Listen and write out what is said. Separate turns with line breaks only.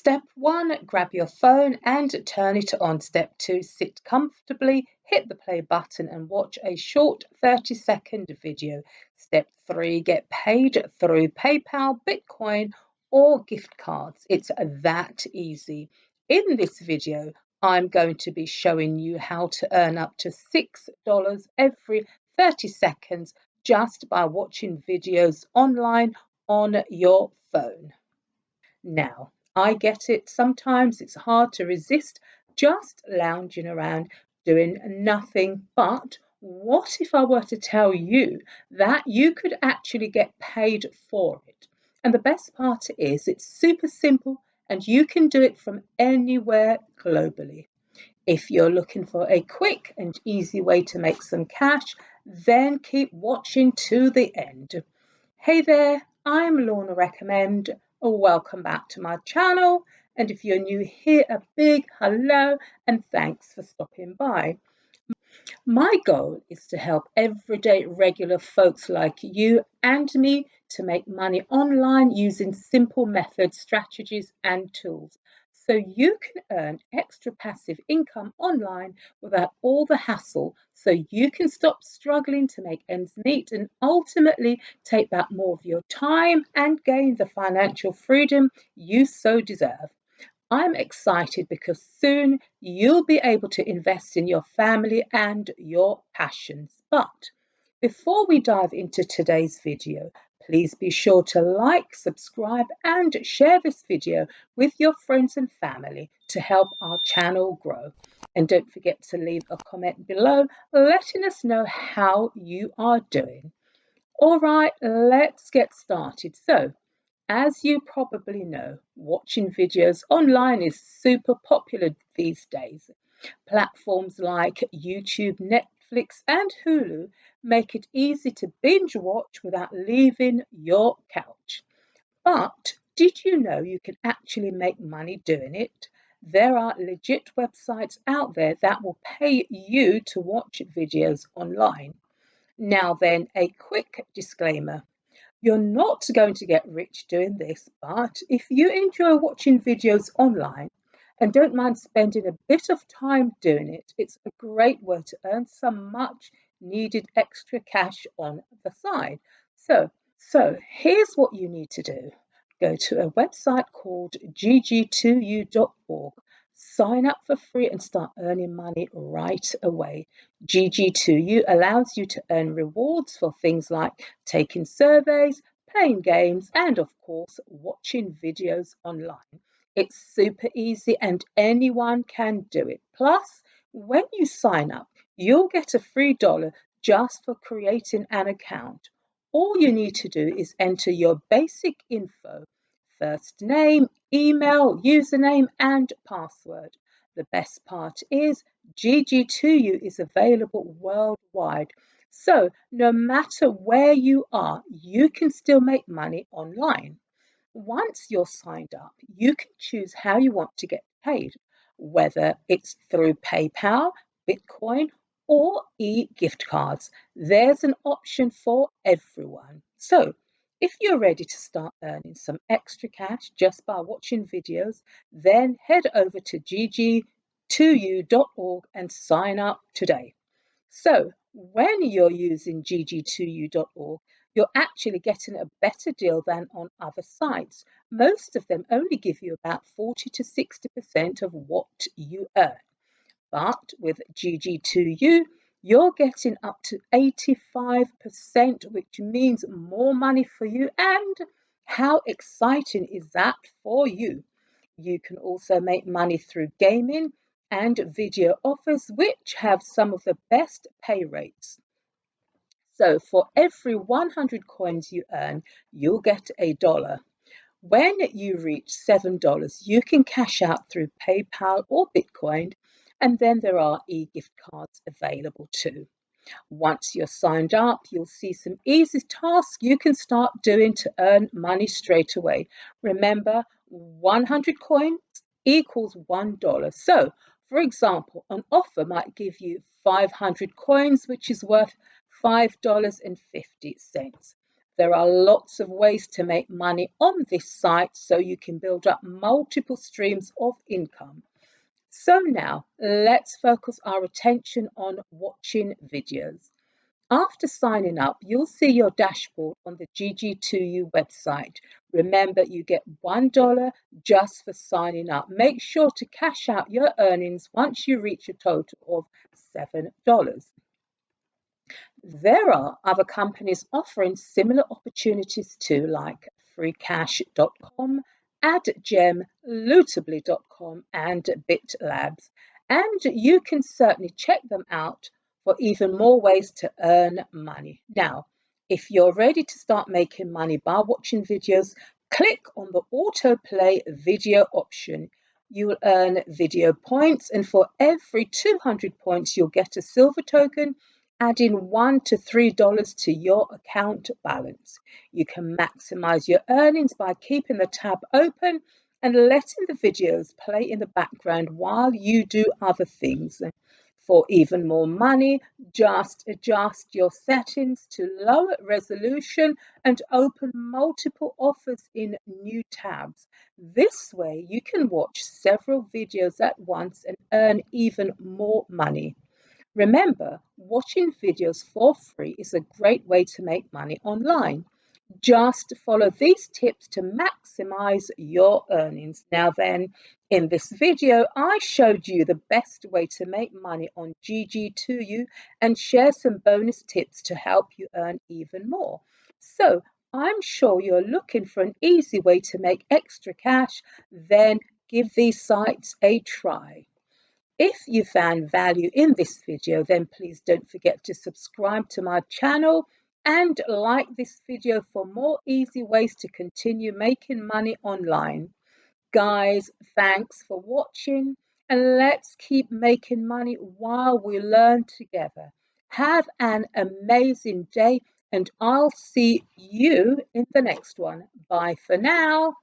Step 1, grab your phone and turn it on. Step 2, sit comfortably, hit the play button and watch a short 30-second video. Step 3, get paid through PayPal, Bitcoin, or gift cards. It's that easy. In this video, I'm going to be showing you how to earn up to $6 every 30 seconds just by watching videos online on your phone. Now, I get it. Sometimes it's hard to resist just lounging around doing nothing. But what if I were to tell you that you could actually get paid for it? And the best part is it's super simple and you can do it from anywhere globally. If you're looking for a quick and easy way to make some cash, then keep watching to the end. Hey there, I'm Lorna Recommend. Welcome back to my channel. And if you're new here, a big hello and thanks for stopping by. My goal is to help everyday regular folks like you and me to make money online using simple methods, strategies, and tools. So you can earn extra passive income online without all the hassle, so you can stop struggling to make ends meet and ultimately take back more of your time and gain the financial freedom you so deserve. I'm excited because soon you'll be able to invest in your family and your passions. But before we dive into today's video, please be sure to like, subscribe, and share this video with your friends and family to help our channel grow. And don't forget to leave a comment below letting us know how you are doing. All right, let's get started. So, as you probably know, watching videos online is super popular these days. Platforms like YouTube, Netflix, and Hulu make it easy to binge watch without leaving your couch. But did you know you can actually make money doing it? There are legit websites out there that will pay you to watch videos online. Now then, a quick disclaimer. You're not going to get rich doing this, but if you enjoy watching videos online and don't mind spending a bit of time doing it, it's a great way to earn some much needed extra cash on the side. So here's what you need to do. Go to a website called gg2u.org. Sign up for free and start earning money right away. GG2U allows you to earn rewards for things like taking surveys, playing games, and of course, watching videos online. It's super easy and anyone can do it. Plus, when you sign up, you'll get a free dollar just for creating an account. All you need to do is enter your basic info, first name, email, username, and password. The best part is GG2U is available worldwide. So no matter where you are, you can still make money online. Once you're signed up, you can choose how you want to get paid, whether it's through PayPal, Bitcoin, or e-gift cards. There's an option for everyone. So if you're ready to start earning some extra cash just by watching videos, then head over to gg2u.org and sign up today. So when you're using gg2u.org, you're actually getting a better deal than on other sites. Most of them only give you about 40 to 60% of what you earn. But with GG2U, you're getting up to 85%, which means more money for you. And how exciting is that for you? You can also make money through gaming and video offers, which have some of the best pay rates. So for every 100 coins you earn, you'll get a dollar. When you reach $7, you can cash out through PayPal or Bitcoin, and then there are e-gift cards available too. Once you're signed up, you'll see some easy tasks you can start doing to earn money straight away. Remember, 100 coins equals $1. So, for example, an offer might give you 500 coins, which is worth $5.50. There are lots of ways to make money on this site so you can build up multiple streams of income. So now let's focus our attention on watching videos. After signing up, you'll see your dashboard on the GG2U website. Remember, you get $1 just for signing up. Make sure to cash out your earnings once you reach a total of $7. There are other companies offering similar opportunities too, like freecash.com, AdGem, Lootably.com, and BitLabs. And you can certainly check them out for even more ways to earn money. Now, if you're ready to start making money by watching videos, click on the autoplay video option. You will earn video points, and for every 200 points, you'll get a silver token, adding $1 to $3 to your account balance. You can maximize your earnings by keeping the tab open and letting the videos play in the background while you do other things. For even more money, just adjust your settings to lower resolution and open multiple offers in new tabs. This way, you can watch several videos at once and earn even more money. Remember, watching videos for free is a great way to make money online. Just follow these tips to maximize your earnings. Now then, in this video, I showed you the best way to make money on GG2U and share some bonus tips to help you earn even more. So I'm sure you're looking for an easy way to make extra cash, then give these sites a try. If you found value in this video, then please don't forget to subscribe to my channel and like this video for more easy ways to continue making money online. Guys, thanks for watching, and let's keep making money while we learn together. Have an amazing day, and I'll see you in the next one. Bye for now.